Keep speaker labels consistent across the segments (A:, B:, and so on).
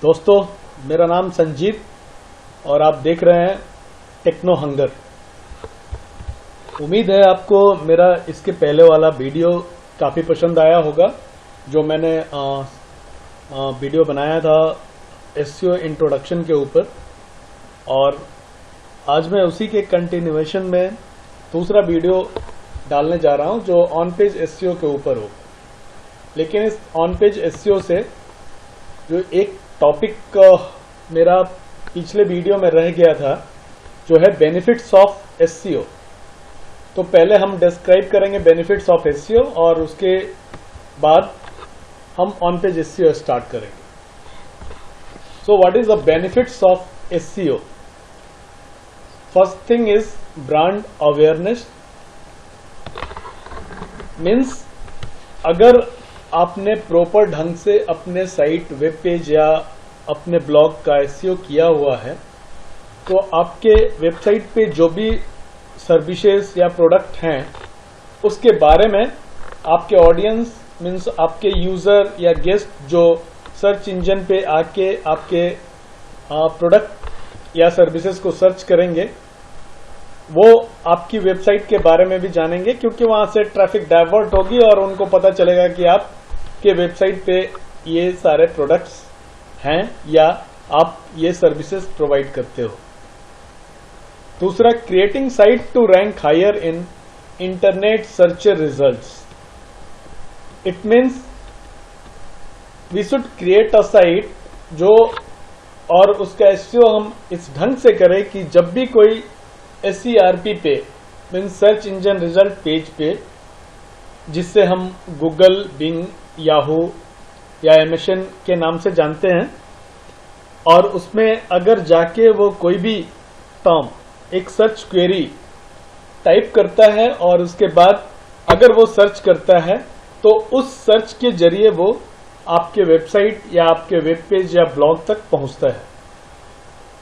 A: दोस्तों, मेरा नाम संजीव और आप देख रहे हैं टेक्नो हंगर। उम्मीद है आपको मेरा इसके पहले वाला वीडियो काफ़ी पसंद आया होगा, जो मैंने वीडियो बनाया था एसईओ इंट्रोडक्शन के ऊपर। और आज मैं उसी के कंटिन्यूएशन में दूसरा वीडियो डालने जा रहा हूं जो ऑन पेज एसईओ के ऊपर हो। लेकिन इस ऑन पेज एसईओ से जो एक टॉपिक मेरा पिछले वीडियो में रह गया था, जो है बेनिफिट्स ऑफ एसईओ। तो पहले हम डिस्क्राइब करेंगे बेनिफिट्स ऑफ एसईओ और उसके बाद हम ऑन पेज एसईओ स्टार्ट करेंगे। So what is the benefits of SEO? First thing is brand awareness. Means अगर आपने प्रॉपर ढंग से अपने साइट, वेब पेज या अपने ब्लॉग का एसईओ किया हुआ है, तो आपके वेबसाइट पे जो भी सर्विसेज या प्रोडक्ट हैं उसके बारे में आपके ऑडियंस मीन्स आपके यूजर या गेस्ट जो सर्च इंजन पे आके आपके प्रोडक्ट या सर्विसेज को सर्च करेंगे, वो आपकी वेबसाइट के बारे में भी जानेंगे, क्योंकि वहां से ट्रैफिक डाइवर्ट होगी और उनको पता चलेगा कि आपके वेबसाइट पे ये सारे प्रोडक्ट्स हैं या आप ये सर्विसेज प्रोवाइड करते हो। दूसरा, creating site to rank higher in internet search results. It means we should create a site जो, और उसका एसईओ हम इस ढंग से करें कि जब भी कोई एसईआरपी पे means search engine result page पे, जिससे हम गूगल, बिंग, याहू या एमएसएन के नाम से जानते हैं, और उसमें अगर जाके वो कोई भी टर्म, एक सर्च क्वेरी टाइप करता है और उसके बाद अगर वो सर्च करता है, तो उस सर्च के जरिए वो आपके वेबसाइट या आपके वेब पेज या ब्लॉग तक पहुंचता है।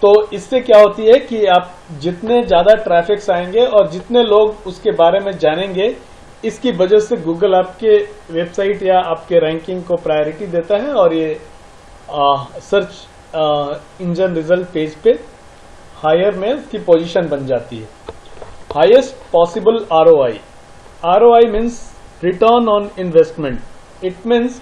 A: तो इससे क्या होती है कि आप जितने ज्यादा ट्रैफिक्स आएंगे और जितने लोग उसके बारे में जानेंगे, इसकी वजह से गूगल आपके वेबसाइट या आपके रैंकिंग को प्रायोरिटी देता है और ये सर्च इंजन रिजल्ट पेज पे हायर में उसकी पोजीशन बन जाती है। Highest possible ROI. ROI means return on investment. It means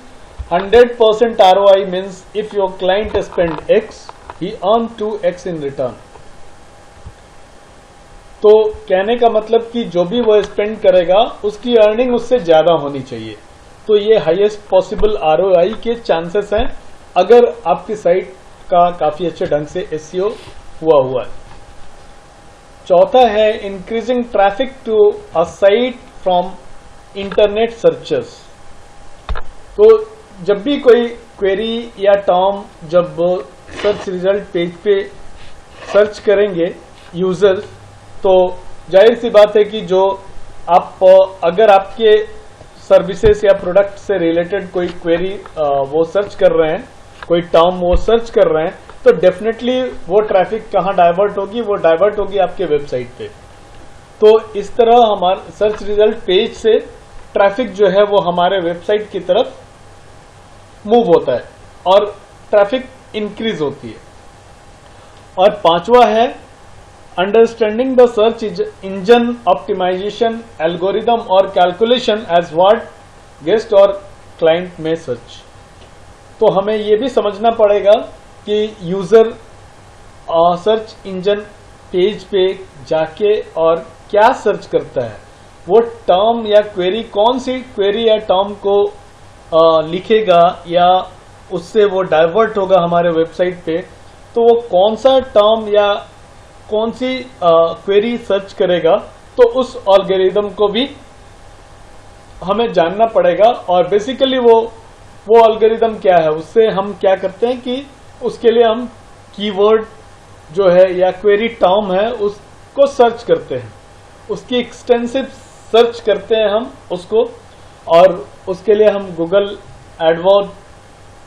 A: 100% ROI means if your client spend X, he earn 2X in return। तो कहने का मतलब कि जो भी वो स्पेंड करेगा उसकी अर्निंग उससे ज्यादा होनी चाहिए। तो ये हाईएस्ट पॉसिबल आरओआई के चांसेस हैं अगर आपकी साइट का काफी अच्छे ढंग से एसईओ हुआ है। चौथा है increasing traffic to a site from internet searchers. तो जब भी कोई क्वेरी या टर्म जब सर्च रिजल्ट पेज पे सर्च करेंगे यूजर्स, तो जाहिर सी बात है कि जो आप अगर आपके सर्विसेज या प्रोडक्ट से रिलेटेड कोई क्वेरी वो सर्च कर रहे हैं, कोई टर्म वो सर्च कर रहे हैं, तो डेफिनेटली वो ट्रैफिक कहाँ डाइवर्ट होगी? वो डाइवर्ट होगी आपके वेबसाइट पे। तो इस तरह हमारे सर्च रिजल्ट पेज से ट्रैफिक जो है वो हमारे वेबसाइट की तरफ मूव होता है और ट्रैफिक इंक्रीज होती है। और पांचवा है understanding the search engine optimisation algorithm और कैलकुलेशन एज व्हाट गेस्ट और क्लाइंट में सर्च। तो हमें यह भी समझना पड़ेगा कि यूजर सर्च इंजन पेज पे जाके और क्या सर्च करता है, वो टर्म या क्वेरी, कौन सी क्वेरी या टर्म को लिखेगा या उससे वो डाइवर्ट होगा हमारे वेबसाइट पे, तो वो कौन सा टर्म या कौन सी क्वेरी सर्च करेगा, तो उस एल्गोरिदम को भी हमें जानना पड़ेगा। और बेसिकली वो एल्गोरिदम क्या है, उससे हम क्या करते हैं कि उसके लिए हम कीवर्ड जो है या क्वेरी टर्म है उसको सर्च करते हैं, उसकी एक्सटेंसिव सर्च करते हैं हम उसको, और उसके लिए हम गूगल एडवर्ड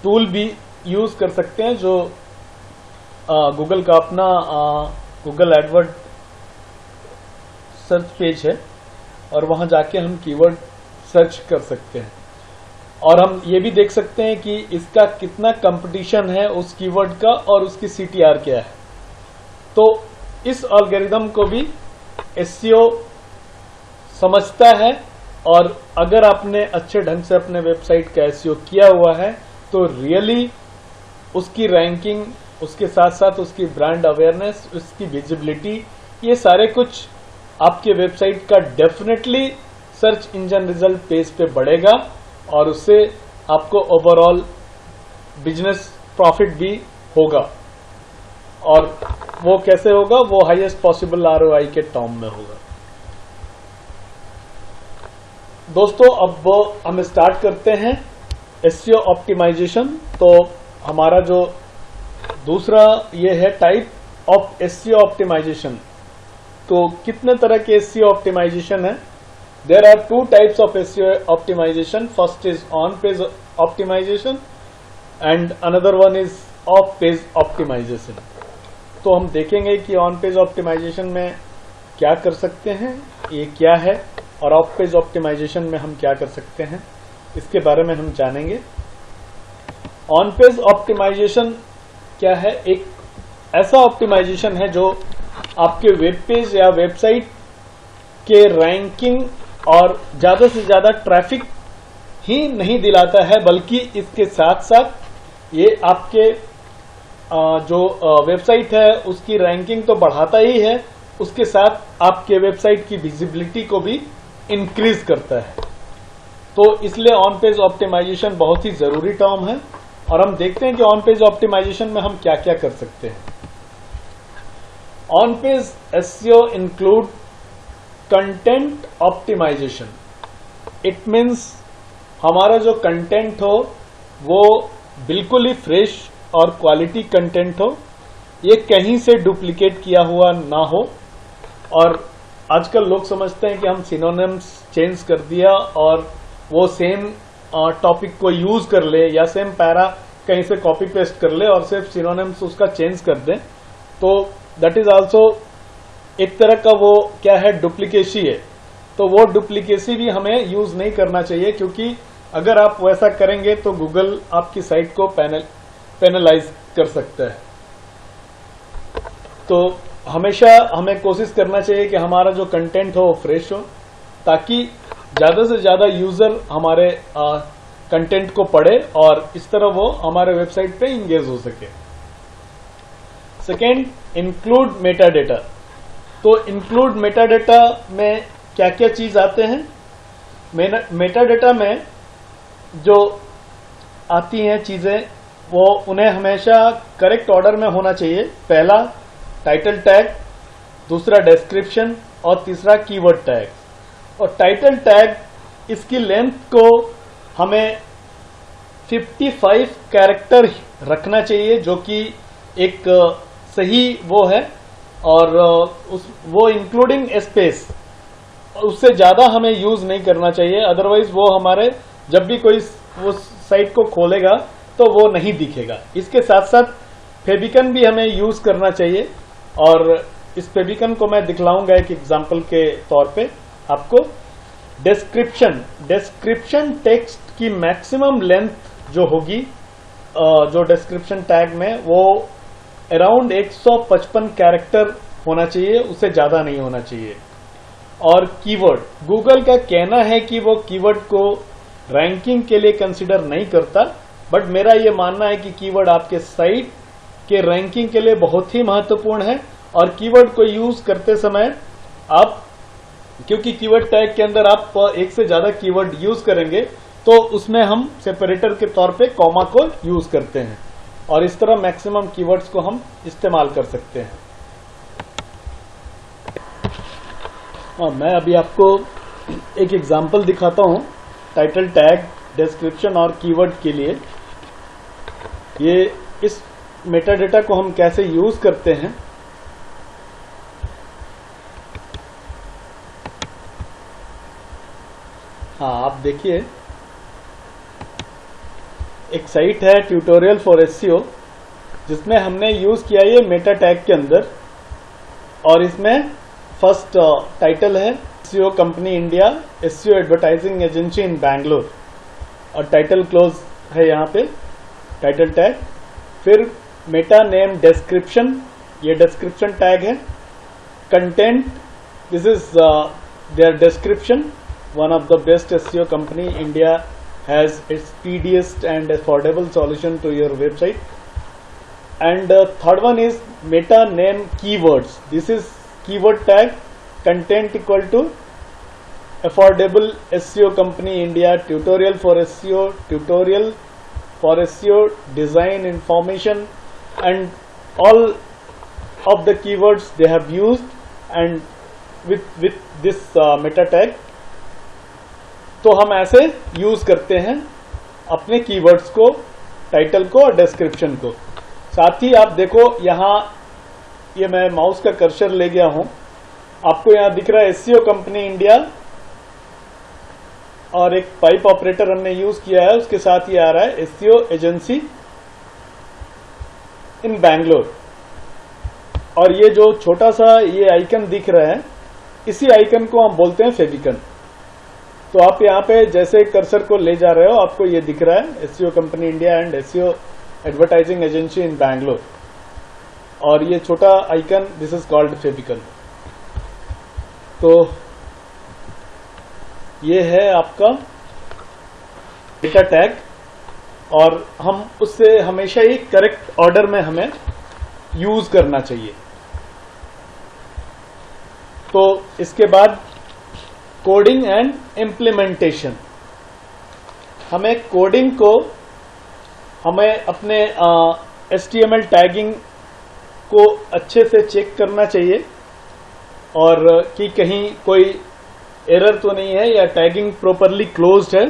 A: टूल भी यूज कर सकते हैं, जो गूगल का अपना गूगल एडवर्ड सर्च पेज है और वहां जाके हम कीवर्ड सर्च कर सकते हैं। और हम ये भी देख सकते हैं कि इसका कितना कंपटीशन है उस कीवर्ड का और उसकी CTR क्या है। तो इस एल्गोरिदम को भी SEO समझता है, और अगर आपने अच्छे ढंग से अपने वेबसाइट का SEO किया हुआ है तो रियली उसकी रैंकिंग, उसके साथ साथ उसकी ब्रांड अवेयरनेस, उसकी विजिबिलिटी, ये सारे कुछ आपके वेबसाइट का definitely search engine result page पे बढ़ेगा और उससे आपको ओवरऑल बिजनेस प्रॉफिट भी होगा। और वो कैसे होगा? वो हाईएस्ट पॉसिबल ROI के टर्म में होगा। दोस्तों अब हम स्टार्ट करते हैं SEO ऑप्टिमाइजेशन। तो हमारा जो दूसरा ये है टाइप ऑफ SEO ऑप्टिमाइजेशन। तो कितने तरह के SEO ऑप्टिमाइजेशन है? There are 2 types of SEO optimisation. First is on page optimisation and another one is off page optimisation. तो हम देखेंगे कि ऑन पेज ऑप्टिमाइजेशन में क्या कर सकते हैं, ये क्या है, और ऑफ पेज ऑप्टिमाइजेशन में हम क्या कर सकते हैं, इसके बारे में हम जानेंगे। ऑन पेज ऑप्टिमाइजेशन क्या है? एक ऐसा ऑप्टिमाइजेशन है जो आपके वेब पेज या वेबसाइट के रैंकिंग और ज्यादा से ज्यादा ट्रैफिक ही नहीं दिलाता है, बल्कि इसके साथ साथ ये आपके जो वेबसाइट है उसकी रैंकिंग तो बढ़ाता ही है, उसके साथ आपके वेबसाइट की विजिबिलिटी को भी इंक्रीज करता है। तो इसलिए ऑन पेज ऑप्टिमाइजेशन बहुत ही जरूरी टर्म है, और हम देखते हैं कि ऑन पेज ऑप्टिमाइजेशन में हम क्या क्या कर सकते हैं। On page SEO include content optimisation. It means हमारा जो कंटेंट हो वो बिल्कुल ही फ्रेश और क्वालिटी कंटेंट हो, ये कहीं से डुप्लीकेट किया हुआ ना हो। और आजकल लोग समझते हैं कि हम सिनोनिम्स चेंज कर दिया और वो सेम टॉपिक को यूज कर ले या सेम पैरा कहीं से कॉपी पेस्ट कर ले और सिर्फ सिनोनिम्स उसका चेंज कर दें, तो दैट इज आल्सो एक तरह का वो क्या है, डुप्लीकेसी है। तो वो डुप्लीकेसी भी हमें यूज नहीं करना चाहिए, क्योंकि अगर आप वैसा करेंगे तो गूगल आपकी साइट को पेनलाइज कर सकता है। तो हमेशा हमें कोशिश करना चाहिए कि हमारा जो कंटेंट हो वो फ्रेश हो, ताकि ज्यादा से ज्यादा यूजर हमारे कंटेंट को पढ़े और इस तरह वो हमारे वेबसाइट पे इंगेज हो सके। Second, include Meta data. तो इंक्लूड मेटा डेटा में क्या क्या चीज आते हैं? मेटा डेटा में जो आती हैं चीजें वो उन्हें हमेशा करेक्ट ऑर्डर में होना चाहिए। पहला टाइटल टैग, दूसरा डिस्क्रिप्शन और तीसरा कीवर्ड टैग। और टाइटल टैग इसकी लेंथ को हमें 55 कैरेक्टर रखना चाहिए, जो कि एक सही वो है, और वो इंक्लूडिंग स्पेस, उससे ज्यादा हमें यूज नहीं करना चाहिए। अदरवाइज वो हमारे जब भी कोई वो साइट को खोलेगा तो वो नहीं दिखेगा। इसके साथ साथ फेविकन भी हमें यूज करना चाहिए, और इस फेविकन को मैं दिखलाऊंगा एक एग्जांपल के तौर पे आपको। डिस्क्रिप्शन टेक्स्ट की मैक्सिमम लेंथ जो होगी जो डिस्क्रिप्शन टैग में, वो अराउंड 155 कैरेक्टर होना चाहिए, उससे ज्यादा नहीं होना चाहिए। और कीवर्ड, गूगल का कहना है कि वो कीवर्ड को रैंकिंग के लिए कंसिडर नहीं करता, बट मेरा ये मानना है कि कीवर्ड आपके साइट के रैंकिंग के लिए बहुत ही महत्वपूर्ण है। और कीवर्ड को यूज करते समय आप, क्योंकि कीवर्ड टैग के अंदर आप एक से ज्यादा कीवर्ड यूज करेंगे, तो उसमें हम सेपरेटर के तौर पे कॉमा को यूज करते हैं, और इस तरह मैक्सिमम कीवर्ड्स को हम इस्तेमाल कर सकते हैं। मैं अभी आपको एक एग्जांपल दिखाता हूं टाइटल टैग, डिस्क्रिप्शन और कीवर्ड के लिए। ये इस मेटा डेटा को हम कैसे यूज करते हैं। हाँ, आप देखिए, एक साइट है ट्यूटोरियल फॉर SEO, जिसमें हमने यूज किया ये मेटा टैग के अंदर, और इसमें फर्स्ट टाइटल है SEO company India, SEO advertising agency in Bangalore. और टाइटल क्लोज है यहाँ पे, टाइटल टैग। फिर मेटा नेम डिस्क्रिप्शन, ये डिस्क्रिप्शन टैग है। Content, this is their description, one of the best SEO company India has its speediest and affordable solution to your website. And third one is meta name keywords. This is keyword tag, content equal to affordable SEO company India, tutorial for SEO, tutorial for SEO, design information, and all of the keywords they have used, and with this meta tag, तो हम ऐसे use करते हैं अपने keywords को, title को और description को। साथ ही आप देखो यहाँ, ये मैं माउस का कर्सर ले गया हूं, आपको यहाँ दिख रहा है SEO कंपनी इंडिया और एक पाइप ऑपरेटर हमने यूज किया है, उसके साथ ये आ रहा है SEO एजेंसी इन बैंगलोर। और ये जो छोटा सा ये आइकन दिख रहा है, इसी आइकन को हम बोलते हैं फेविकन। तो आप यहाँ पे जैसे कर्सर को ले जा रहे हो, आपको ये दिख रहा है SEO company India and SEO advertising agency in Bangalore, और ये छोटा icon, this is called favicon. तो ये है आपका डेटा टैग, और हम उससे हमेशा ही करेक्ट ऑर्डर में हमें यूज करना चाहिए। तो इसके बाद कोडिंग एंड इम्प्लीमेंटेशन। हमें कोडिंग को, हमें अपने HTML टैगिंग को अच्छे से चेक करना चाहिए, और कि कहीं कोई एरर तो नहीं है या टैगिंग प्रॉपरली क्लोज्ड है,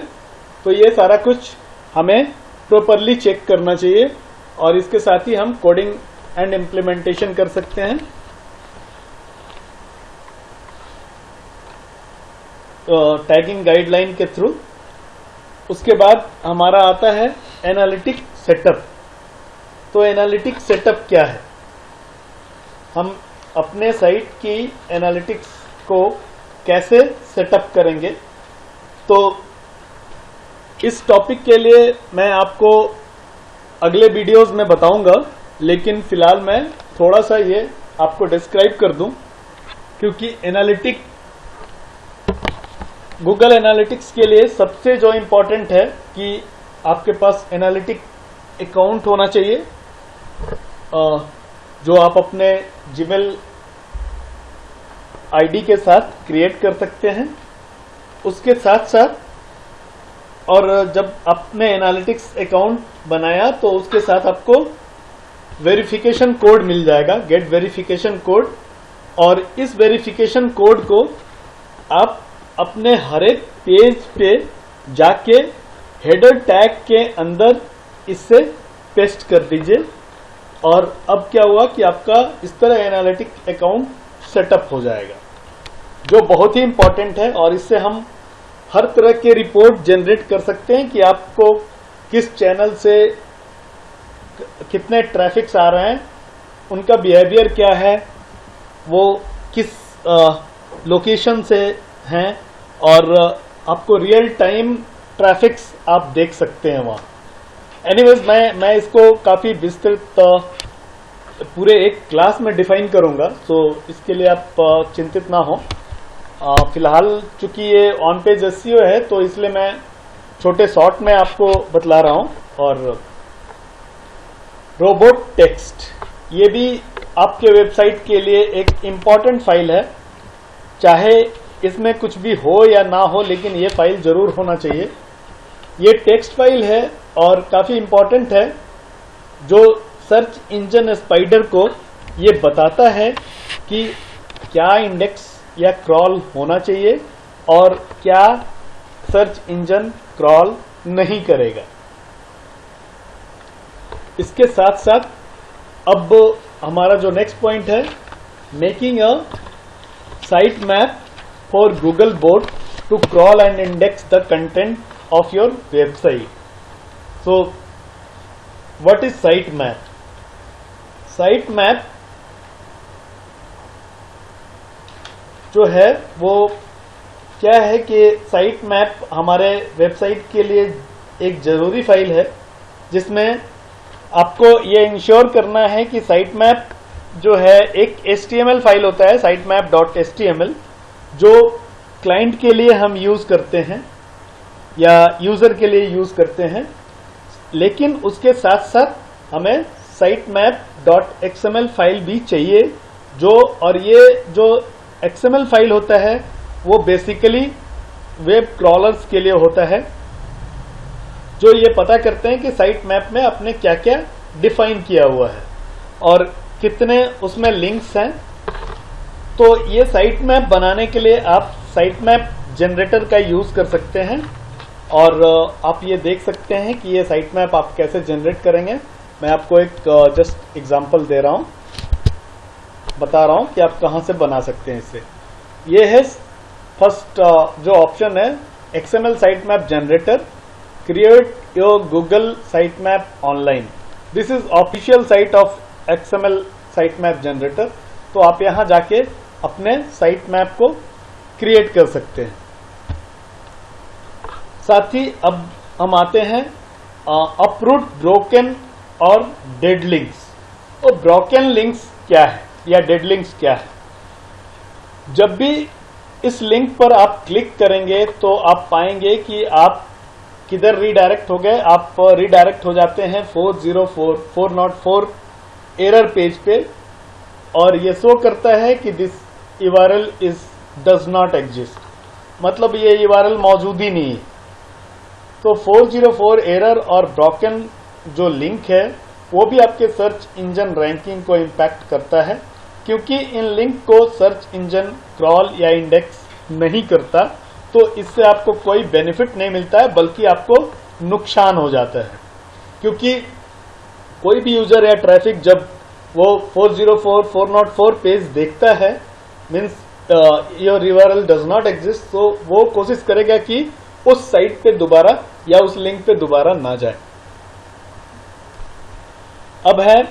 A: तो ये सारा कुछ हमें प्रॉपरली चेक करना चाहिए। और इसके साथ ही हम कोडिंग एंड इम्प्लीमेंटेशन कर सकते हैं। टैगिंग गाइडलाइन के थ्रू। उसके बाद हमारा आता है एनालिटिक सेटअप। तो एनालिटिक सेटअप क्या है? हम अपने साइट की एनालिटिक्स को कैसे सेटअप करेंगे? तो इस टॉपिक के लिए मैं आपको अगले वीडियोस में बताऊंगा, लेकिन फिलहाल मैं थोड़ा सा ये आपको डिस्क्राइब कर दूं, क्योंकि एनालिटिक गूगल एनालिटिक्स के लिए सबसे जो इम्पोर्टेंट है कि आपके पास एनालिटिक अकाउंट होना चाहिए, जो आप अपने जीमेल आईडी के साथ क्रिएट कर सकते हैं। उसके साथ साथ, और जब आपने एनालिटिक्स अकाउंट बनाया तो उसके साथ आपको वेरिफिकेशन कोड मिल जाएगा, गेट वेरिफिकेशन कोड। और इस वेरिफिकेशन कोड को आप अपने हर एक पेज पे जाके हेडर टैग के अंदर इससे पेस्ट कर दीजिए। और अब क्या हुआ कि आपका इस तरह एनालिटिक अकाउंट सेटअप हो जाएगा, जो बहुत ही इंपॉर्टेंट है। और इससे हम हर तरह के रिपोर्ट जनरेट कर सकते हैं कि आपको किस चैनल से कितने ट्रैफिक्स आ रहे हैं, उनका बिहेवियर क्या है, वो किस लोकेशन से हैं, और आपको रियल टाइम ट्रैफिक्स आप देख सकते हैं वहाँ। एनीवेज, मैं इसको काफ़ी विस्तृत पूरे एक क्लास में डिफाइन करूँगा, तो इसके लिए आप चिंतित ना हो। फिलहाल चूंकि ये ऑन पेज SEO है, तो इसलिए मैं छोटे शॉर्ट में आपको बतला रहा हूँ। और रोबोट टेक्स्ट, ये भी आपके वेबसाइट के लिए एक इम्पॉर्टेंट फाइल है। चाहे इसमें कुछ भी हो या ना हो, लेकिन ये फाइल जरूर होना चाहिए। ये टेक्स्ट फाइल है और काफ़ी इम्पॉर्टेंट है, जो सर्च इंजन स्पाइडर को ये बताता है कि क्या इंडेक्स या क्रॉल होना चाहिए और क्या सर्च इंजन क्रॉल नहीं करेगा। इसके साथ साथ अब हमारा जो नेक्स्ट पॉइंट है, making a site map for Google bot to crawl and index the content of your website. So what is sitemap? Sitemap जो है वो क्या है कि sitemap हमारे वेबसाइट के लिए एक जरूरी फाइल है जिसमें आपको ये इंश्योर करना है कि साइट मैप जो है एक HTML फाइल होता है, sitemap.html, जो क्लाइंट के लिए हम यूज करते हैं या यूजर के लिए यूज करते हैं, लेकिन उसके साथ साथ हमें sitemap.xml फाइल भी चाहिए और ये जो XML फाइल होता है वो बेसिकली वेब क्रॉलर्स के लिए होता है, जो ये पता करते हैं कि साइट मैप में आपने क्या क्या डिफाइन किया हुआ है और कितने उसमें लिंक्स हैं। तो ये साइट मैप बनाने के लिए आप साइट मैप जनरेटर का यूज कर सकते हैं और आप ये देख सकते हैं कि ये साइट मैप आप कैसे जनरेट करेंगे। मैं आपको एक जस्ट एग्जांपल दे रहा हूं, बता रहा हूं कि आप कहां से बना सकते हैं इसे। ये है फर्स्ट जो ऑप्शन है, XML site map generator, create your Google site map online. This is official site of XML site map generator. तो आप यहां जाके अपने साइट मैप को क्रिएट कर सकते हैं। साथ ही अब हम आते हैं अपरूट ब्रोकन और डेड लिंक्स। तो ब्रोकन लिंक्स क्या है या डेड लिंक्स क्या है? जब भी इस लिंक पर आप क्लिक करेंगे तो आप पाएंगे कि आप किधर रीडायरेक्ट हो गए। आप रीडायरेक्ट हो जाते हैं 404 एरर पेज पे और ये शो करता है कि this URL does not exist, मतलब ये URL मौजूद ही नहीं है। तो 404 एरर और ब्रोकन जो लिंक है वो भी आपके सर्च इंजन रैंकिंग को इम्पैक्ट करता है, क्योंकि इन लिंक को सर्च इंजन क्रॉल या इंडेक्स नहीं करता, तो इससे आपको कोई बेनिफिट नहीं मिलता है बल्कि आपको नुकसान हो जाता है। क्योंकि कोई भी यूजर या ट्रैफिक जब वो 404 पेज देखता है, means your URL does not exist, तो वो कोशिश करेगा कि उस साइट पे दोबारा या उस लिंक पे दोबारा ना जाए। अब है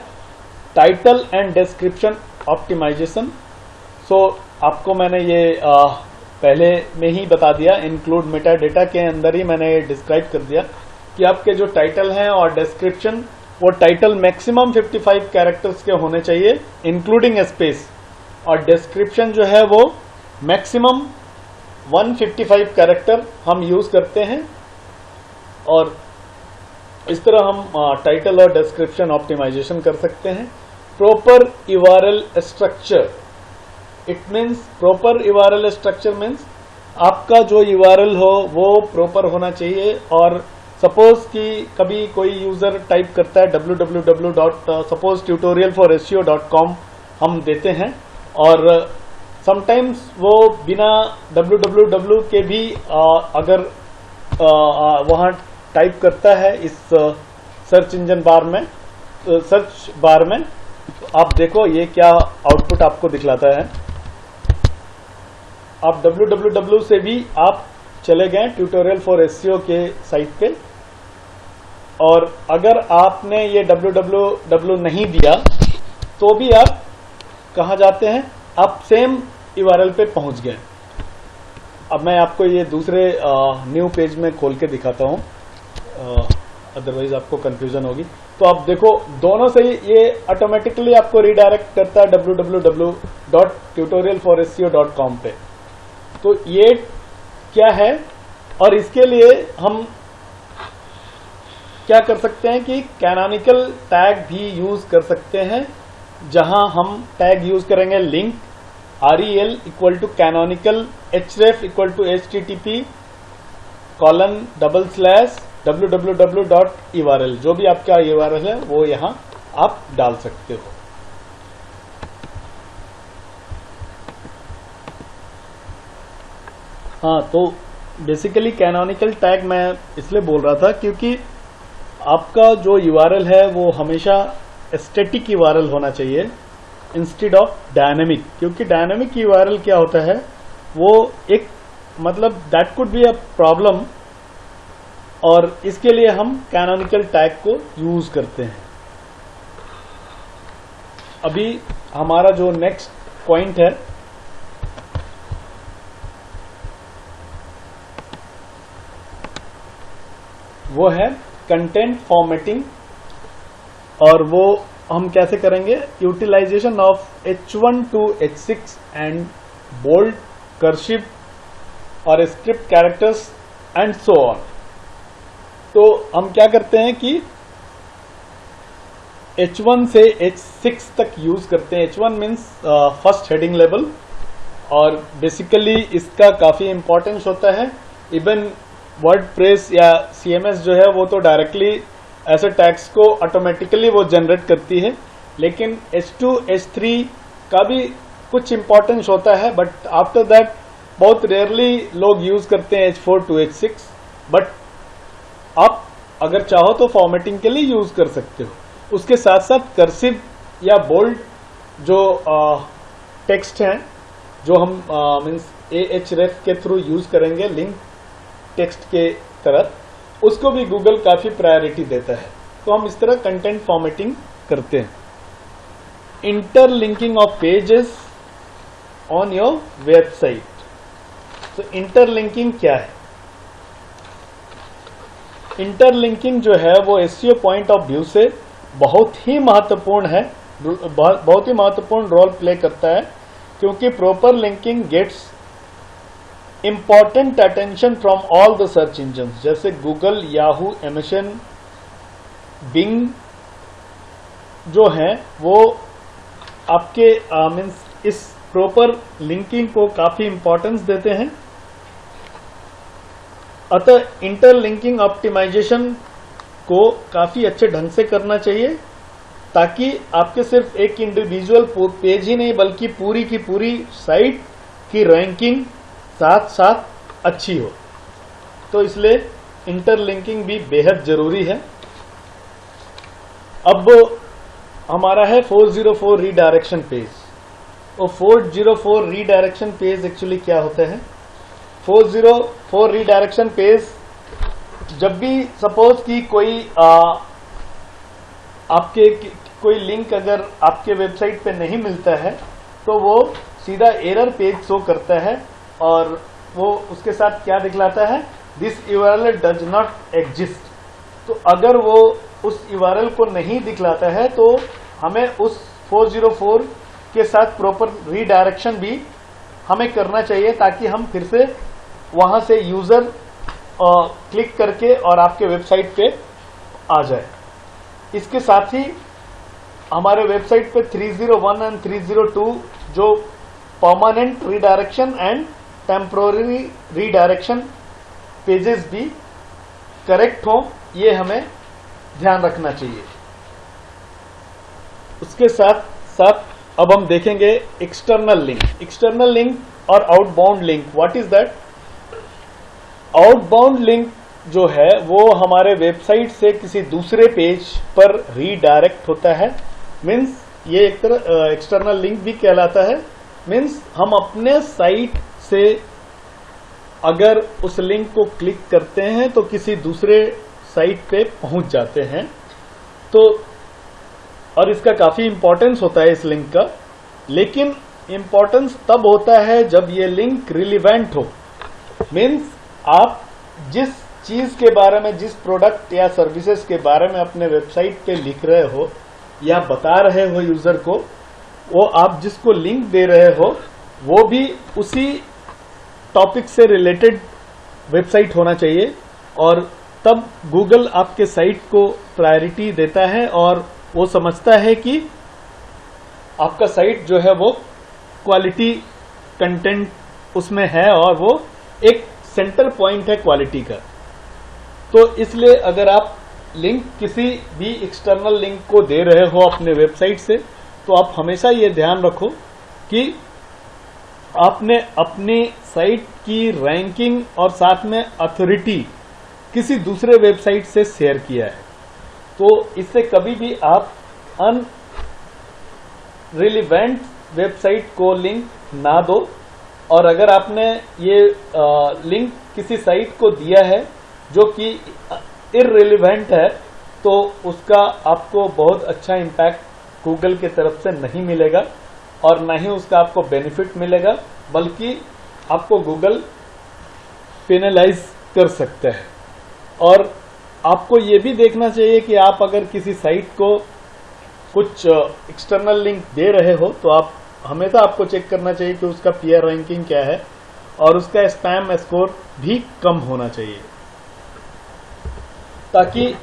A: टाइटल एंड डिस्क्रिप्शन ऑप्टिमाइजेशन। सो आपको मैंने ये पहले में ही बता दिया, इंक्लूड मेटा डेटा के अंदर ही मैंने डिस्क्राइब कर दिया कि आपके जो टाइटल हैं और डिस्क्रिप्शन, वो टाइटल मैक्सिमम 55 कैरेक्टर्स के होने चाहिए इंक्लूडिंग स्पेस, और डिस्क्रिप्शन जो है वो मैक्सिमम 155 कैरेक्टर हम यूज करते हैं। और इस तरह हम टाइटल और डिस्क्रिप्शन ऑप्टिमाइजेशन कर सकते हैं। Proper URL structure, it means proper URL structure means आपका जो URL हो वो प्रॉपर होना चाहिए। और सपोज कि कभी कोई यूजर टाइप करता है www.supposetutorialforseo.com हम देते हैं, और समटाइम्स वो बिना www के भी अगर वहाँ टाइप करता है इस सर्च इंजन बार में, सर्च बार में, तो आप देखो ये क्या आउटपुट आपको दिखलाता है। आप www से भी आप चले गए ट्यूटोरियल फॉर SEO के साइट पे, और अगर आपने ये www नहीं दिया तो भी आप कहाँ जाते हैं, आप सेम URL पे पहुंच गए। अब मैं आपको ये दूसरे न्यू पेज में खोल के दिखाता हूँ, अदरवाइज आपको कंफ्यूजन होगी। तो आप देखो दोनों से ये ऑटोमेटिकली आपको रिडायरेक्ट करता है www.tutorialforseo.com पे। तो ये क्या है, और इसके लिए हम क्या कर सकते हैं कि कैनोनिकल टैग भी यूज कर सकते हैं, जहां हम टैग यूज करेंगे link rel equal to canonical href equal to http://www.url, जो भी आपका URL है वो यहां आप डाल सकते हो। हाँ, तो बेसिकली कैनोनिकल टैग मैं इसलिए बोल रहा था क्योंकि आपका जो URL है वो हमेशा स्टैटिक URL होना चाहिए इंस्टेड ऑफ डायनेमिक, क्योंकि डायनेमिक URL क्या होता है, वो एक मतलब that could be a problem, और इसके लिए हम कैनोनिकल टैग को यूज करते हैं। अभी हमारा जो नेक्स्ट पॉइंट है वो है कंटेंट फॉर्मेटिंग। और वो हम कैसे करेंगे? Utilization of H1 to H6 and bold, cursive और script characters and so on. तो हम क्या करते हैं कि H1 से H6 तक यूज करते हैं। H1 means first heading level, और बेसिकली इसका काफी इंपॉर्टेंस होता है। इवन वर्डप्रेस या CMS जो है वो तो डायरेक्टली ऐसे टैग्स को ऑटोमेटिकली वो जनरेट करती है, लेकिन H2 H3 का भी कुछ इंपॉर्टेंस होता है, बट आफ्टर दैट बहुत रेयरली लोग यूज करते हैं H4 to H6। बट आप अगर चाहो तो फॉर्मेटिंग के लिए यूज कर सकते हो। उसके साथ साथ कर्सिव या बोल्ड जो टेक्स्ट हैं, जो हम मीन्स Ahref के थ्रू यूज करेंगे लिंक टेक्स्ट के तरह, उसको भी गूगल काफी प्रायोरिटी देता है। तो हम इस तरह कंटेंट फॉर्मेटिंग करते हैं। Interlinking of pages on your website. तो इंटरलिंकिंग क्या है? इंटरलिंकिंग जो है वो SEO पॉइंट ऑफ व्यू से बहुत ही महत्वपूर्ण है, बहुत ही महत्वपूर्ण रोल प्ले करता है, क्योंकि proper linking gets important attention from all the search engines, जैसे गूगल, याहू, एमेजन, बिंग जो हैं वो आपके मीन्स इस प्रॉपर लिंकिंग को काफी इंपॉर्टेंस देते हैं। अतः इंटरलिंकिंग ऑप्टिमाइजेशन को काफी अच्छे ढंग से करना चाहिए, ताकि आपके सिर्फ एक इंडिविजुअल पेज ही नहीं बल्कि पूरी की पूरी साइट की रैंकिंग साथ साथ अच्छी हो। तो इसलिए इंटरलिंकिंग भी बेहद जरूरी है। अब हमारा है 404 रीडायरेक्शन पेज। और 404 रीडायरेक्शन पेज एक्चुअली क्या होता है? 404 रीडायरेक्शन पेज, जब भी सपोज कि कोई आपके कोई लिंक अगर आपके वेबसाइट पे नहीं मिलता है, तो वो सीधा एरर पेज शो करता है, और वो उसके साथ क्या दिखलाता है? This URL does not exist. तो अगर वो उस URL को नहीं दिखलाता है तो हमें उस 404 के साथ प्रॉपर रीडायरेक्शन भी हमें करना चाहिए, ताकि हम फिर से वहां से यूजर क्लिक करके और आपके वेबसाइट पे आ जाए। इसके साथ ही हमारे वेबसाइट पे 301 एंड 302 जो permanent redirection and temporary redirection pages भी करेक्ट हो, ये हमें ध्यान रखना चाहिए। उसके साथ साथ अब हम देखेंगे एक्सटर्नल लिंक। एक्सटर्नल लिंक और outbound link, what is that? Outbound link जो है वो हमारे वेबसाइट से किसी दूसरे पेज पर रीडायरेक्ट होता है। मीन्स ये एक तरह एक्सटर्नल लिंक भी कहलाता है। मीन्स हम अपने साइट से अगर उस लिंक को क्लिक करते हैं तो किसी दूसरे साइट पे पहुंच जाते हैं। तो और इसका काफी इंपॉर्टेंस होता है इस लिंक का, लेकिन इंपॉर्टेंस तब होता है जब ये लिंक रिलीवेंट हो। मीन्स आप जिस चीज के बारे में, जिस प्रोडक्ट या सर्विसेज के बारे में अपने वेबसाइट पे लिख रहे हो या बता रहे हो यूजर को, वो आप जिसको लिंक दे रहे हो वो भी उसी टॉपिक से रिलेटेड वेबसाइट होना चाहिए, और तब गूगल आपके साइट को प्रायोरिटी देता है और वो समझता है कि आपका साइट जो है वो क्वालिटी कंटेंट उसमें है और वो एक सेंटर पॉइंट है क्वालिटी का। तो इसलिए अगर आप लिंक किसी भी एक्सटर्नल लिंक को दे रहे हो अपने वेबसाइट से, तो आप हमेशा ये ध्यान रखो कि आपने अपनी साइट की रैंकिंग और साथ में अथॉरिटी किसी दूसरे वेबसाइट से शेयर किया है। तो इससे कभी भी आप अनरिलेवेंट वेबसाइट को लिंक ना दो, और अगर आपने ये लिंक किसी साइट को दिया है जो कि इररिलेवेंट है, तो उसका आपको बहुत अच्छा इम्पैक्ट गूगल की तरफ से नहीं मिलेगा और ना ही उसका आपको बेनिफिट मिलेगा, बल्कि आपको गूगल पेनलाइज कर सकता है। और आपको ये भी देखना चाहिए कि आप अगर किसी साइट को कुछ एक्सटर्नल लिंक दे रहे हो तो आप हमेशा आपको चेक करना चाहिए कि उसका पीआर रैंकिंग क्या है और उसका स्पैम स्कोर भी कम होना चाहिए, ताकि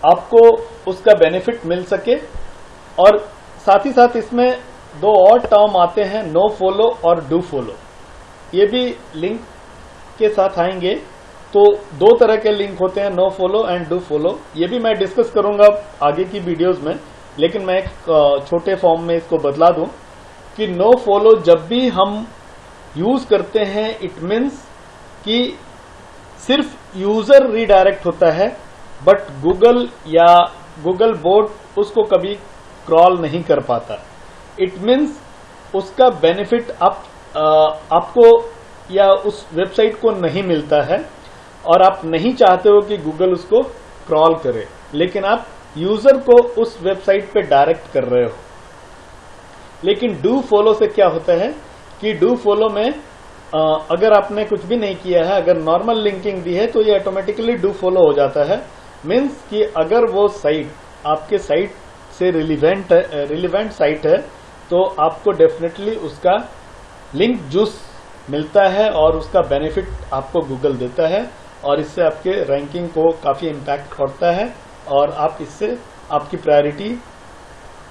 A: आपको उसका बेनिफिट मिल सके। और साथ ही साथ इसमें दो और टर्म आते हैं, नो फॉलो और डू फॉलो, ये भी लिंक के साथ आएंगे। तो दो तरह के लिंक होते हैं, no follow and do follow. ये भी मैं डिस्कस करूंगा आगे की वीडियोस में, लेकिन मैं एक छोटे फॉर्म में इसको बदला दूं कि नो फॉलो जब भी हम यूज करते हैं, इट मीन्स कि सिर्फ यूजर रीडायरेक्ट होता है, बट गूगल या गूगल बोट उसको कभी क्रॉल नहीं कर पाता। इट मीन्स उसका बेनिफिट आपको या उस वेबसाइट को नहीं मिलता है और आप नहीं चाहते हो कि गूगल उसको क्रॉल करे, लेकिन आप यूजर को उस वेबसाइट पे डायरेक्ट कर रहे हो। लेकिन डू फॉलो से क्या होता है कि डू फॉलो में अगर आपने कुछ भी नहीं किया है, अगर नॉर्मल लिंकिंग दी है तो ये ऑटोमेटिकली डू फॉलो हो जाता है। मीन्स कि अगर वो साइट आपके साइट से रिलीवेंट साइट है तो आपको डेफिनेटली उसका लिंक जूस मिलता है और उसका बेनिफिट आपको गूगल देता है, और इससे आपके रैंकिंग को काफी इम्पैक्ट पड़ता है और आप इससे आपकी प्रायोरिटी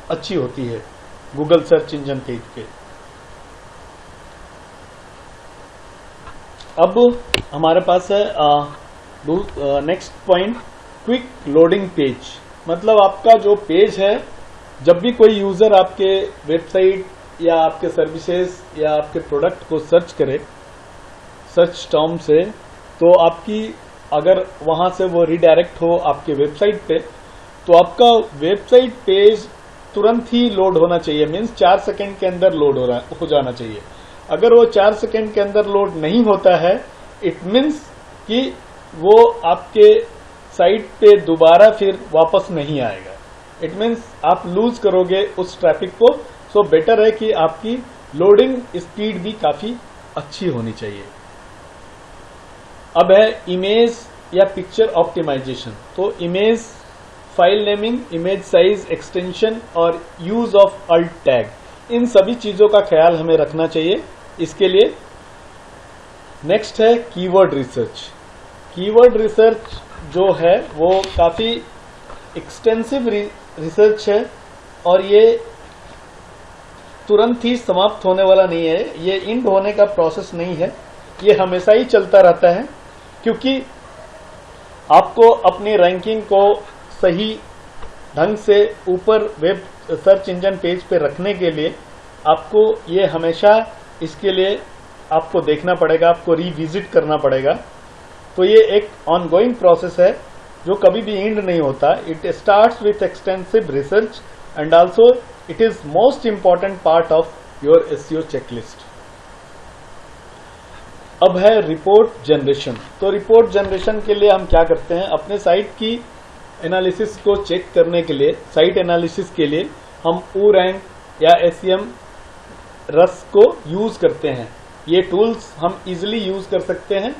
A: अच्छी होती है गूगल सर्च इंजन पेज पे। अब हमारे पास है next point, quick loading page. मतलब आपका जो पेज है, जब भी कोई यूजर आपके वेबसाइट या आपके सर्विसेज या आपके प्रोडक्ट को सर्च करे सर्च टर्म से, तो आपकी अगर वहां से वो रिडायरेक्ट हो आपके वेबसाइट पे, तो आपका वेबसाइट पेज तुरंत ही लोड होना चाहिए। मीन्स 4 सेकंड के अंदर लोड हो जाना चाहिए। अगर वो 4 सेकंड के अंदर लोड नहीं होता है, इट मीन्स कि वो आपके साइट पे दोबारा फिर वापस नहीं आएगा। इट मीन्स आप लूज करोगे उस ट्रैफिक को। सो बेटर है कि आपकी लोडिंग स्पीड भी काफी अच्छी होनी चाहिए। अब है इमेज या पिक्चर ऑप्टिमाइजेशन। तो image file naming, image size, extension और यूज ऑफ अल्ट टैग, इन सभी चीजों का ख्याल हमें रखना चाहिए इसके लिए। नेक्स्ट है कीवर्ड रिसर्च। कीवर्ड रिसर्च जो है वो काफी एक्सटेंसिव रिसर्च है और ये तुरंत ही समाप्त होने वाला नहीं है, ये एंड होने का प्रोसेस नहीं है, ये हमेशा ही चलता रहता है। क्योंकि आपको अपनी रैंकिंग को सही ढंग से ऊपर वेब सर्च इंजन पेज पे रखने के लिए आपको ये हमेशा इसके लिए आपको देखना पड़ेगा, आपको रिविजिट करना पड़ेगा। तो ये एक ऑनगोइंग प्रोसेस है जो कभी भी एंड नहीं होता। It starts with extensive research and also it is most important part of your SEO checklist. अब है रिपोर्ट जनरेशन। तो रिपोर्ट जनरेशन के लिए हम क्या करते हैं, अपने साइट की एनालिसिस को चेक करने के लिए, साइट एनालिसिस के लिए हम ओ रैंक या एसईएम रस को यूज करते हैं। ये टूल्स हम इजिली यूज कर सकते हैं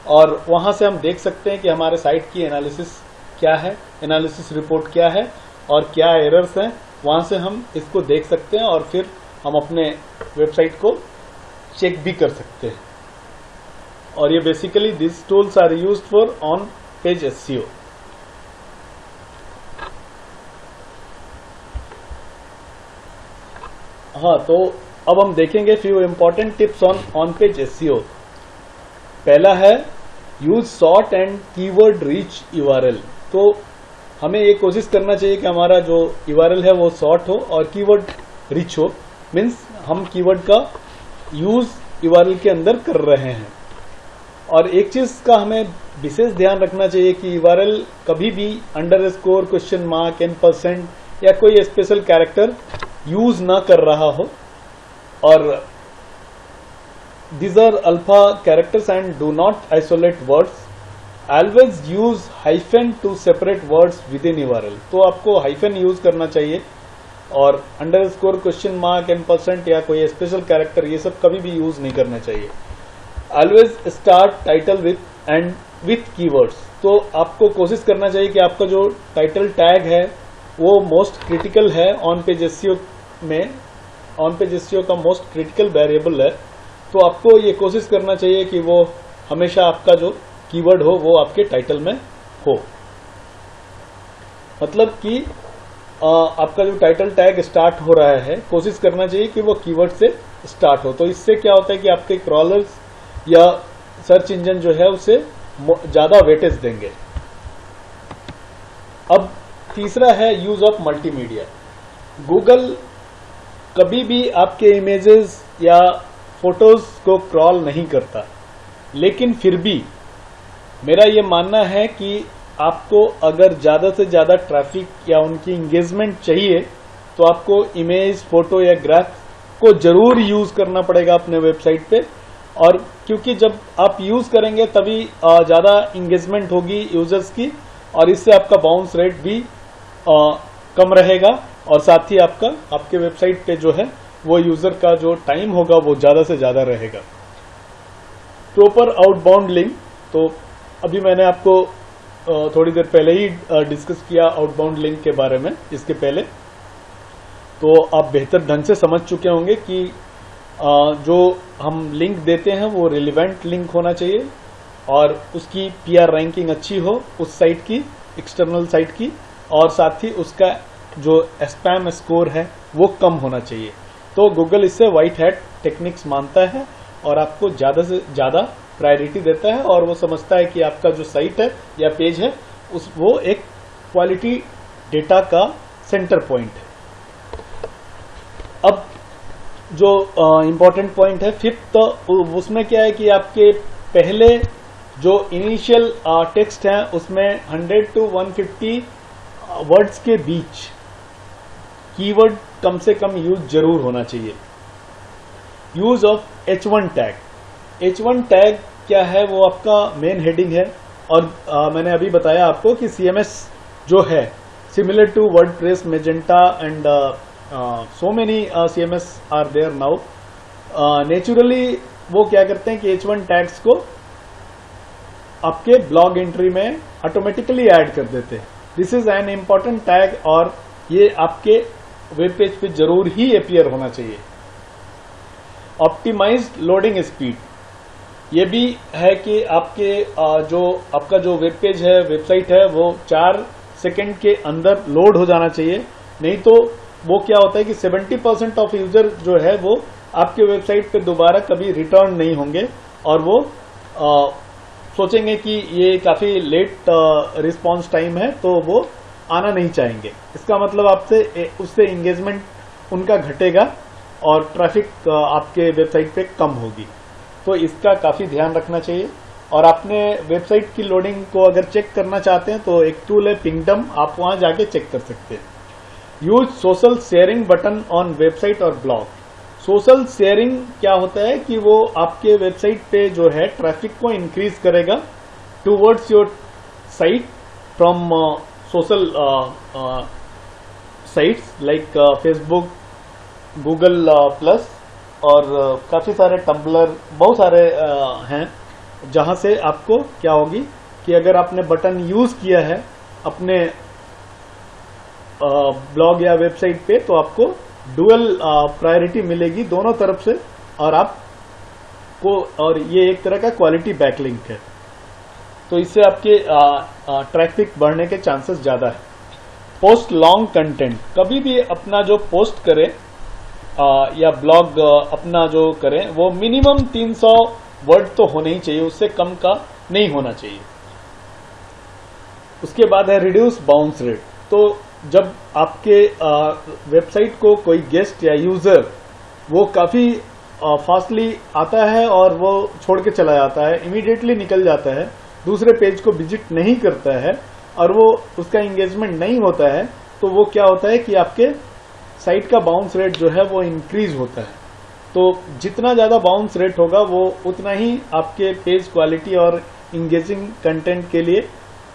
A: और वहां से हम देख सकते हैं कि हमारे साइट की एनालिसिस क्या है, एनालिसिस रिपोर्ट क्या है और क्या एरर्स हैं। वहां से हम इसको देख सकते हैं और फिर हम अपने वेबसाइट को चेक भी कर सकते हैं। और ये basically this tools are used for on page SEO. हाँ, तो अब हम देखेंगे few important tips on page SEO. पहला है use short and keyword rich URL. तो हमें ये कोशिश करना चाहिए कि हमारा जो यूआरएल है वो सॉर्ट हो और कीवर्ड रिच हो। मीन्स हम कीवर्ड का यूज यूआरएल के अंदर कर रहे हैं। और एक चीज का हमें विशेष ध्यान रखना चाहिए कि यूआरएल कभी भी अंडरस्कोर, क्वेश्चन मार्क, %, या कोई स्पेशल कैरेक्टर यूज ना कर रहा हो। और these are alpha characters and do not isolate words. Always use hyphen to separate words within URL. तो आपको hyphen यूज करना चाहिए और अंडरस्कोर, क्वेश्चन मार्क, %, या कोई स्पेशल कैरेक्टर, ये सब कभी भी यूज नहीं करना चाहिए। Always start title with and with keywords. तो आपको कोशिश करना चाहिए कि आपका जो टाइटल टैग है वो मोस्ट क्रिटिकल है ऑन पेज एसईओ में। ऑन पेज एसईओ का मोस्ट क्रिटिकल वेरिएबल है, तो आपको ये कोशिश करना चाहिए कि वो हमेशा आपका जो कीवर्ड हो वो आपके टाइटल में हो। मतलब कि आपका जो टाइटल टैग स्टार्ट हो रहा है, कोशिश करना चाहिए कि वो कीवर्ड से स्टार्ट हो। तो इससे क्या होता है कि आपके क्रॉलर्स या सर्च इंजन जो है उसे ज्यादा वेटेज देंगे। अब तीसरा है यूज ऑफ मल्टीमीडिया। गूगल कभी भी आपके इमेजेस या फोटोज को क्रॉल नहीं करता, लेकिन फिर भी मेरा ये मानना है कि आपको अगर ज्यादा से ज्यादा ट्रैफिक या उनकी इंगेजमेंट चाहिए तो आपको इमेज, फोटो या ग्राफ को जरूर यूज करना पड़ेगा अपने वेबसाइट पे। और क्योंकि जब आप यूज करेंगे तभी ज्यादा इंगेजमेंट होगी यूजर्स की, और इससे आपका बाउंस रेट भी कम रहेगा, और साथ ही आपके वेबसाइट पे जो है वो यूजर का जो टाइम होगा वो ज्यादा से ज्यादा रहेगा। प्रॉपर आउटबाउंड लिंक, तो अभी मैंने आपको थोड़ी देर पहले ही डिस्कस किया आउटबाउंड लिंक के बारे में। इसके पहले तो आप बेहतर ढंग से समझ चुके होंगे कि जो हम लिंक देते हैं वो रिलेवेंट लिंक होना चाहिए, और उसकी पीआर रैंकिंग अच्छी हो उस साइट की, एक्सटर्नल साइट की, और साथ ही उसका जो स्पैम स्कोर है वो कम होना चाहिए। तो गूगल इससे व्हाइट हैट टेक्निक्स मानता है और आपको ज्यादा से ज्यादा प्रायोरिटी देता है, और वो समझता है कि आपका जो साइट है या पेज है वो एक क्वालिटी डेटा का सेंटर पॉइंट है। अब जो इंपॉर्टेंट पॉइंट है फिफ्थ, तो उसमें क्या है कि आपके पहले जो इनिशियल टेक्स्ट है उसमें 100 to 150 वर्ड्स के बीच कीवर्ड कम से कम यूज जरूर होना चाहिए। Use of H1 tag. H1 tag क्या है? वो आपका मेन हेडिंग है, और मैंने अभी बताया आपको कि CMS जो है similar to WordPress, Magento and so many CMS are there now. Naturally वो क्या करते हैं कि H1 टैग्स को आपके ब्लॉग एंट्री में ऑटोमेटिकली ऐड कर देते हैं। This is an important tag, और ये आपके वेब पेज पे जरूर ही अपीयर होना चाहिए। ऑप्टिमाइज्ड लोडिंग स्पीड, ये भी है कि आपके आपका जो वेब पेज है, वेबसाइट है, वो 4 सेकंड के अंदर लोड हो जाना चाहिए। नहीं तो वो क्या होता है कि 70% ऑफ यूजर जो है वो आपके वेबसाइट पे दोबारा कभी रिटर्न नहीं होंगे, और वो सोचेंगे कि ये काफी लेट रिस्पॉन्स टाइम है तो वो आना नहीं चाहेंगे। इसका मतलब आपसे उससे एंगेजमेंट उनका घटेगा और ट्रैफिक आपके वेबसाइट पे कम होगी। तो इसका काफी ध्यान रखना चाहिए। और आपने वेबसाइट की लोडिंग को अगर चेक करना चाहते हैं तो एक टूल है पिंगडम, आप वहां जाके चेक कर सकते हैं। Use social sharing button on website और ब्लॉग। सोशल शेयरिंग क्या होता है कि वो आपके वेबसाइट पे जो है ट्रैफिक को इंक्रीज करेगा towards your site from social sites like Facebook, Google plus, और काफी सारे टम्बलर, बहुत सारे हैं, जहां से आपको क्या होगी कि अगर आपने बटन यूज किया है अपने ब्लॉग या वेबसाइट पे तो आपको डुअल प्रायोरिटी मिलेगी दोनों तरफ से, और ये एक तरह का क्वालिटी बैकलिंक है। तो इससे आपके ट्रैफिक बढ़ने के चांसेस ज्यादा है। पोस्ट लॉन्ग कंटेंट, कभी भी अपना जो पोस्ट करें या ब्लॉग अपना जो करें वो मिनिमम 300 वर्ड तो होने ही चाहिए, उससे कम का नहीं होना चाहिए। उसके बाद है रिड्यूस बाउंस रेट। तो जब आपके वेबसाइट को कोई गेस्ट या यूजर वो काफी फास्टली आता है और वो छोड़ के चला जाता है, इमीडिएटली निकल जाता है, दूसरे पेज को विजिट नहीं करता है और वो उसका एंगेजमेंट नहीं होता है, तो वो क्या होता है कि आपके साइट का बाउंस रेट जो है वो इंक्रीज होता है। तो जितना ज्यादा बाउंस रेट होगा वो उतना ही आपके पेज क्वालिटी और इंगेजिंग कंटेंट के लिए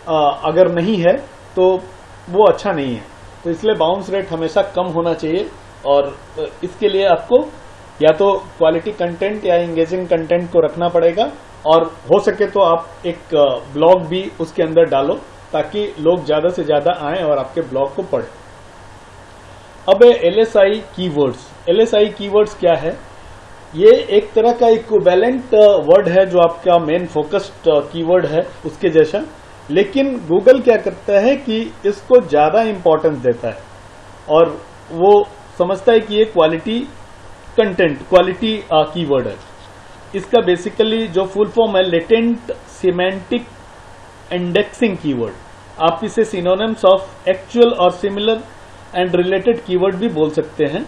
A: अगर नहीं है तो वो अच्छा नहीं है। तो इसलिए बाउंस रेट हमेशा कम होना चाहिए, और इसके लिए आपको या तो क्वालिटी कंटेंट या इंगेजिंग कंटेंट को रखना पड़ेगा, और हो सके तो आप एक ब्लॉग भी उसके अंदर डालो ताकि लोग ज्यादा से ज्यादा आएं और आपके ब्लॉग को पढ़ें। अब LSI कीवर्ड्स। LSI कीवर्ड्स क्या है? ये एक तरह का इक्विवेलेंट वर्ड है जो आपका मेन फोकस्ड कीवर्ड है उसके जैसा, लेकिन गूगल क्या करता है कि इसको ज्यादा इंपॉर्टेंस देता है और वो समझता है कि ये क्वालिटी कंटेंट, क्वालिटी कीवर्ड है। इसका बेसिकली जो फुल फॉर्म है लेटेंट सिमेंटिक इंडेक्सिंग कीवर्ड। आप इसे सिनोनिम्स ऑफ एक्चुअल और सिमिलर एंड रिलेटेड कीवर्ड भी बोल सकते हैं।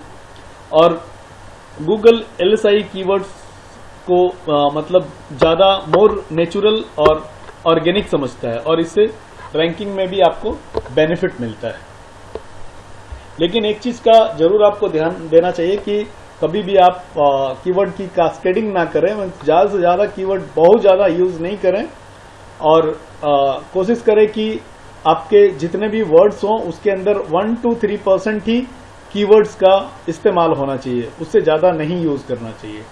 A: और गूगल LSI कीवर्ड्स को मतलब ज्यादा मोर नेचुरल और ऑर्गेनिक समझता है और इससे रैंकिंग में भी आपको बेनिफिट मिलता है। लेकिन एक चीज का जरूर आपको ध्यान देना चाहिए कि कभी भी आप कीवर्ड की कास्केडिंग ना करें, ज्यादा से ज्यादा कीवर्ड बहुत ज्यादा यूज नहीं करें और कोशिश करें कि आपके जितने भी वर्ड्स हों उसके अंदर 1 to 3% ही कीवर्ड्स का इस्तेमाल होना चाहिए, उससे ज्यादा नहीं यूज करना चाहिए।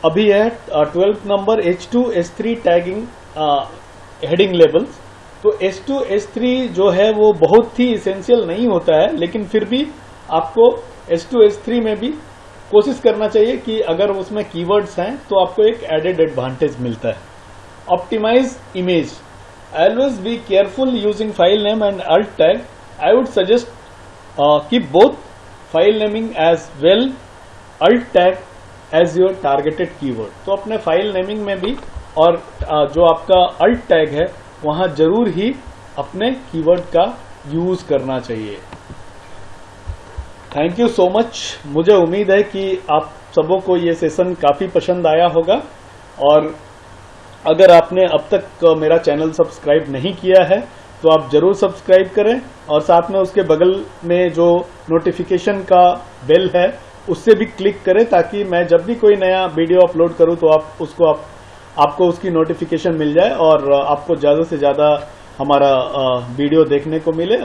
A: अभी है 12th number H2 S3 tagging heading labels. तो H2 S3 जो है वो बहुत ही इसेंशियल नहीं होता है, लेकिन फिर भी आपको H2 S3 में भी कोशिश करना चाहिए कि अगर उसमें कीवर्ड्स हैं तो आपको एक एडेड एडवांटेज मिलता है। Optimise image. Always be careful using file name and alt tag. I would suggest keep both file naming as well alt tag as your targeted keyword. तो अपने फाइल नेमिंग में भी और जो आपका अल्ट टैग है वहां जरूर ही अपने कीवर्ड का यूज करना चाहिए। Thank you so much. मुझे उम्मीद है कि आप सबों को ये सेशन काफी पसंद आया होगा और अगर आपने अब तक मेरा चैनल सब्सक्राइब नहीं किया है तो आप जरूर सब्सक्राइब करें और साथ में उसके बगल में जो नोटिफिकेशन का बेल है उससे भी क्लिक करें ताकि मैं जब भी कोई नया वीडियो अपलोड करूं तो आपको उसकी नोटिफिकेशन मिल जाए और आपको ज्यादा से ज्यादा हमारा वीडियो देखने को मिले।